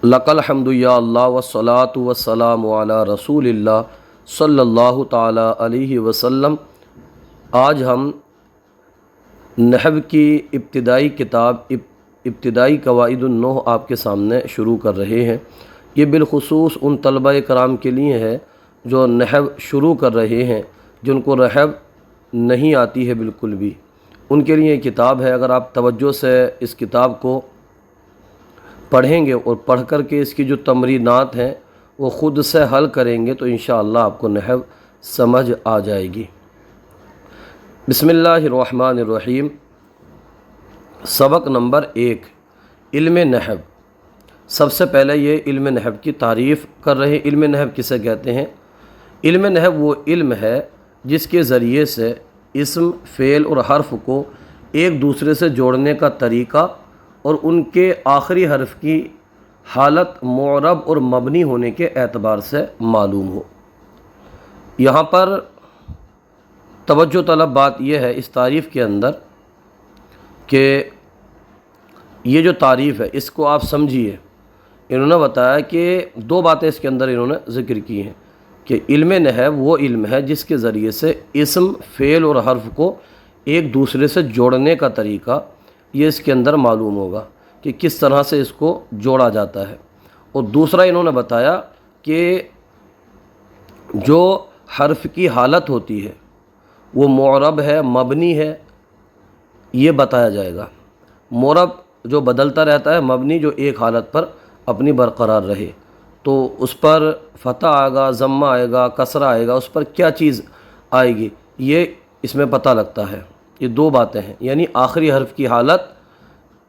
लकल हम्दु या अल्लाह वस्सलातु वस्सलामु अला रसूलिल्लाह सल्लल्लाहु ताला अलैहि वसल्लम। आज हम नहव की इब्तिदाई किताब इब्तिदाई कवाइदुन नोह आपके सामने शुरू कर रहे हैं। ये बिलखुसूस उन तलबा कराम के लिए है जो नहव शुरू कर रहे हैं, जिनको नहव नहीं आती है बिल्कुल भी, उनके लिए किताब है। अगर आप तवज्जो से इस किताब को पढ़ेंगे और पढ़ कर के इसकी जो तमरीनात हैं वो ख़ुद से हल करेंगे तो इंशाअल्लाह आपको नहव समझ आ जाएगी। बिस्मिल्लाहिर्रहमानिर्रहीम। सबक नंबर 1, इल्म नहव। सबसे पहले ये इल्म नहव की तारीफ़ कर रहे हैं। इल्म नहव किसे कहते हैं? इल्म नहव वो इल्म है जिसके ज़रिए से इस्म, फ़ेल और हर्फ को एक दूसरे से जोड़ने का तरीक़ा और उनके आखिरी हर्फ की हालत मुअरब और मबनी होने के एतबार से मालूम हो। यहाँ पर तवज्जो तलब बात यह है इस तारीफ़ के अंदर कि ये जो तारीफ़ है इसको आप समझिए। इन्होंने बताया कि दो बातें इसके अंदर इन्होंने ज़िक्र की हैं कि इल्म नहव वो इल्म है जिसके ज़रिए से इस्म, फ़ेल और हर्फ को एक दूसरे से जोड़ने का तरीक़ा ये इसके अंदर मालूम होगा कि किस तरह से इसको जोड़ा जाता है। और दूसरा इन्होंने बताया कि जो हर्फ की हालत होती है वो मुअरब है, मबनी है, ये बताया जाएगा। मुअरब जो बदलता रहता है, मबनी जो एक हालत पर अपनी बरकरार रहे, तो उस पर फ़तह आएगा, ज़म्मा आएगा, कसरा आएगा, उस पर क्या चीज़ आएगी ये इसमें पता लगता है। ये दो बातें हैं, यानी आखिरी हर्फ की हालत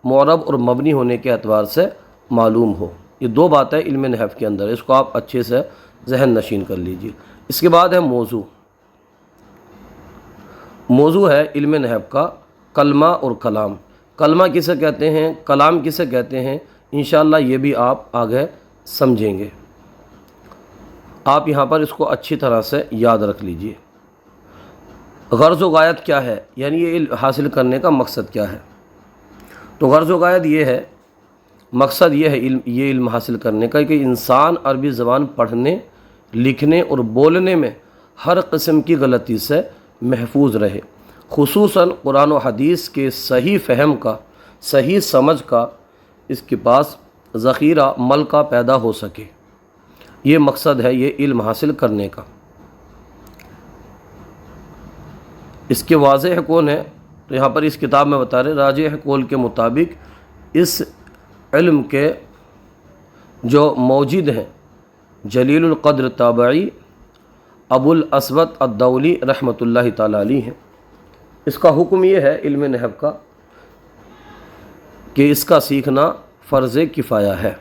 मुअरब और मबनी होने के एतबार से मालूम हो। ये दो बातें इल्म नहव के अंदर, इसको आप अच्छे से जहन नशीन कर लीजिए। इसके बाद है मौजू। मौजू है इल्म नहव का कलमा और कलाम। कलमा किसे कहते हैं, कलाम किसे कहते हैं, इंशाअल्लाह ये भी आप आगे समझेंगे। आप यहाँ पर इसको अच्छी तरह से याद रख लीजिए। गर्ज़ व गायत क्या है, यानी ये इल्म हासिल करने का मकसद क्या है। तो गर्ज़ व गायत ये है, मकसद ये है ये इल्म हासिल करने का कि इंसान अरबी ज़बान पढ़ने, लिखने और बोलने में हर किस्म की गलती से महफूज रहे, खुसूसन कुरान व हदीस के सही फ़हम का, सही समझ का इसके पास ज़ख़ीरा मल का पैदा हो सके। ये मकसद है ये इल्म हासिल करने का। इसके वाज़ेह कौन है, तो यहाँ पर इस किताब में बता रहे राजिह कौल के मुताबिक इस इल्म के जो मौजूद हैं जलीलुल क़द्र ताबई अबुल अस्वद अद्दौली रहमतुल्लाहि ताला अलैहि हैं। इसका हुक्म ये है इल्म नहव का कि इसका सीखना फ़र्ज़ किफ़ाया है।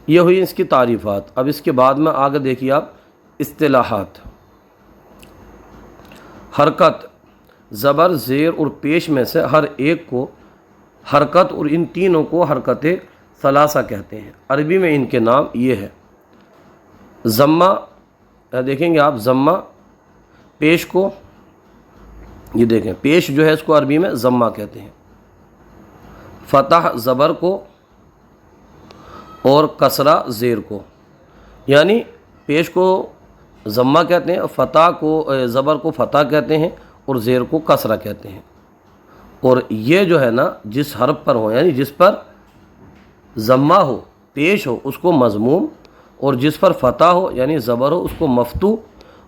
ये हुई इसकी तारीफ़ात। अब इसके बाद में आगे देखिए आप इस्तिलाहात। हरकत, ज़बर, ज़ेर और पेश में से हर एक को हरकत और इन तीनों को हरकत सलासा कहते हैं। अरबी में इनके नाम ये है। ज़म्मा, देखेंगे आप ज़म्मा, पेश को, ये देखें पेश जो है इसको अरबी में ज़म्मा कहते हैं। फ़तह ज़बर को और कसरा ज़ेर को, यानी पेश को ज़म्मा कहते हैं, फ़तह को ज़बर को फ़तह कहते हैं और ज़ेर को कसरा कहते हैं। और ये जो है ना जिस हर्फ पर हो, यानी जिस पर ज़म्मा हो, पेश हो, उसको मज़मूम, और जिस पर फ़तह हो यानी ज़बर हो उसको मफ्तू,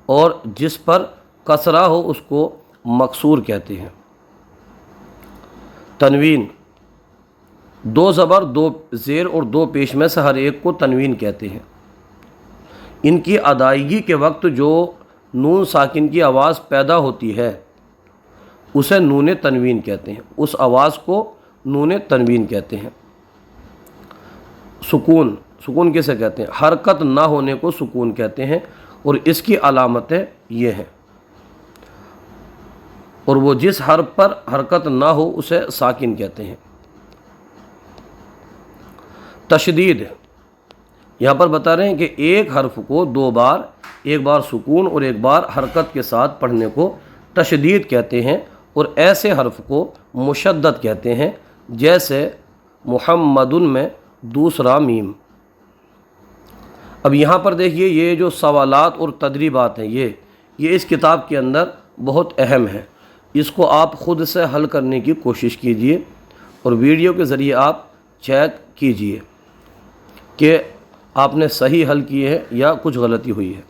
और जिस पर कसरा हो उसको मकसूर कहते हैं। तनवीन, दो ज़बर, दो ज़ेर और दो पेश में से हर एक को तनवीन कहते हैं। इनकी अदायगी के वक्त जो नून साकिन की आवाज़ पैदा होती है उसे नून तनवीन कहते हैं। उस आवाज़ को नून तनवीन कहते हैं। सुकून, सुकून किसे कहते हैं, हरकत ना होने को सुकून कहते हैं, और इसकी अलामतें ये हैं। और वो जिस हर्फ पर हरकत ना हो उसे साकिन कहते हैं। तशदीद, यहाँ पर बता रहे हैं कि एक हर्फ को दो बार, एक बार सुकून और एक बार हरकत के साथ पढ़ने को तशदीद कहते हैं। और ऐसे हर्फ को मुशद्दद कहते हैं, जैसे मुहम्मदुन में दूसरा मीम, اب یہاں پر دیکھیے یہ جو سوالات اور تدریبات ہیں یہ اس کتاب کے اندر بہت اہم ہے، اس کو آپ خود سے حل کرنے کی کوشش کیجئے اور ویڈیو کے ذریعے آپ چیک کیجئے کہ آپ نے صحیح حل کیے ہیں یا کچھ غلطی ہوئی ہے۔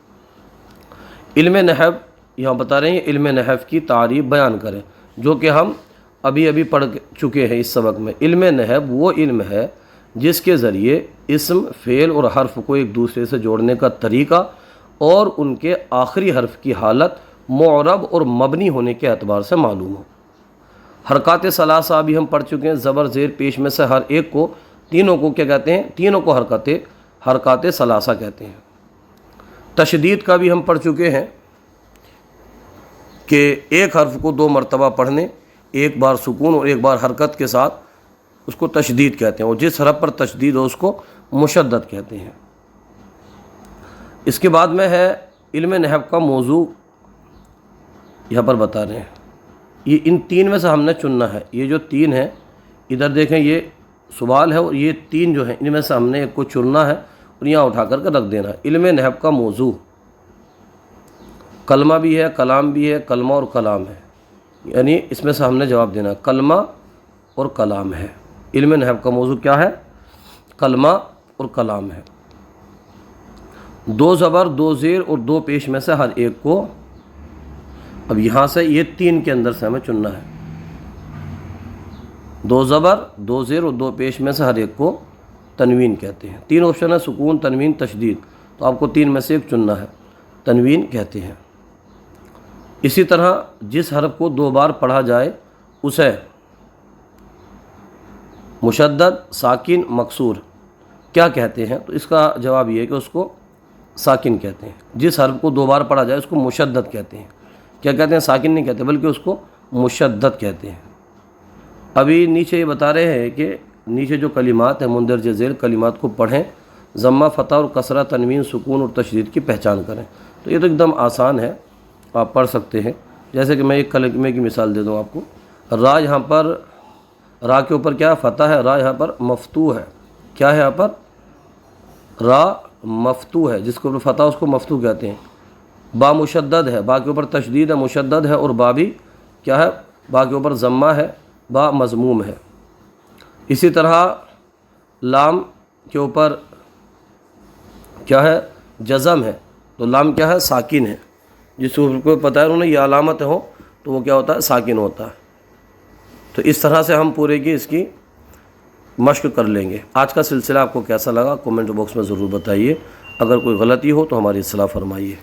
علم نحو یہاں بتا رہے ہیں، علم نحو کی تعریف بیان کریں، جو کہ ہم ابھی پڑھ چکے ہیں اس سبق میں۔ علم نحو وہ علم ہے جس کے ذریعے اسم، فعل اور حرف کو ایک دوسرے سے جوڑنے کا طریقہ اور ان کے آخری حرف کی حالت معرب اور مبنی ہونے کے اعتبار سے معلوم ہو۔ حرکات ثلاثہ بھی ہم پڑھ چکے ہیں، زبر، زیر، پیش میں سے ہر ایک کو، تینوں کو کیا کہتے ہیں؟ تینوں کو حرکات ثلاثہ کہتے ہیں۔ تشدید کا بھی ہم پڑھ چکے ہیں کہ ایک حرف کو 2 مرتبہ پڑھنے، ایک بار سکون اور ایک بار حرکت کے ساتھ، اس کو تشدید کہتے ہیں، اور جس حرف پر تشدید ہو اس کو مشدد کہتے ہیں۔ اس کے بعد میں ہے علم نحو کا موضوع، یہاں پر بتا رہے ہیں، یہ ان 3 میں سے ہم نے چننا ہے۔ یہ جو 3 ہیں ادھر دیکھیں، یہ سوال ہے، اور یہ 3 جو ہیں ان میں سے ہم نے ایک کو چننا ہے اور یہاں اٹھا کر رکھ دینا ہے۔ علم نحو کا موضوع کلمہ بھی ہے، کلام بھی ہے، کلمہ اور کلام ہے، یعنی اس میں سے ہم نے جواب دینا ہے کلمہ اور کلام ہے۔ علم نحو کا موضوع کیا ہے؟ کلمہ اور کلام ہے۔ 2 زبر، 2 زیر اور 2 پیش میں سے ہر ایک کو، اب یہاں سے یہ 3 کے اندر سے ہمیں چننا ہے۔ 2 زبر، 2 زیر اور 2 پیش میں سے ہر ایک کو تنوین کہتے ہیں۔ 3 آپشن ہے، سکون، تنوین، تشدید، تو آپ کو 3 میں سے ایک چننا ہے، تنوین کہتے ہیں۔ اسی طرح جس حرف کو 2 بار پڑھا جائے اسے مشدد، ساکن، مکسور کیا کہتے ہیں؟ تو اس کا جواب یہ ہے کہ اس کو ساکن کہتے ہیں۔ جس حرف کو 2 بار پڑھا جائے اس کو مشدد کہتے ہیں۔ کیا کہتے ہیں؟ ساکن نہیں کہتے بلکہ اس کو مشدد کہتے ہیں۔ ابھی نیچے یہ بتا رہے ہیں کہ نیچے جو کلمات ہیں مندرجہ ذیل کلمات کو پڑھیں، ضمہ، فتح اور کسرہ، تنوین، سکون اور تشدید کی پہچان کریں۔ تو یہ تو ایک دم آسان ہے، آپ پڑھ سکتے ہیں۔ جیسے کہ میں ایک کلمے کی مثال دے دوں آپ کو، را، یہاں پر را کے اوپر کیا ہے؟ فتح ہے، را یہاں پر مفتوح ہے۔ کیا ہے یہاں پر؟ را مفتوح ہے، جس کو اوپر فتح اس کو مفتوح کہتے ہیں۔ با مشدد ہے، با کے اوپر تشدید ہے، مشدد ہے، اور با بھی کیا ہے؟ با کے اوپر ضمہ ہے، با مضموم ہے۔ اسی طرح لام کے اوپر کیا ہے؟ جزم ہے، تو لام کیا ہے؟ ساکن ہے۔ جس کو پتہ ہے انہوں نے یہ علامت ہو تو وہ کیا ہوتا ہے؟ ساکن ہوتا ہے۔ تو اس طرح سے ہم پورے کی اس کی مشق کر لیں گے۔ آج کا سلسلہ آپ کو کیسا لگا؟ کومنٹ باکس میں ضرور بتائیے۔ اگر کوئی غلطی ہو تو ہماری اصلاح فرمائیے۔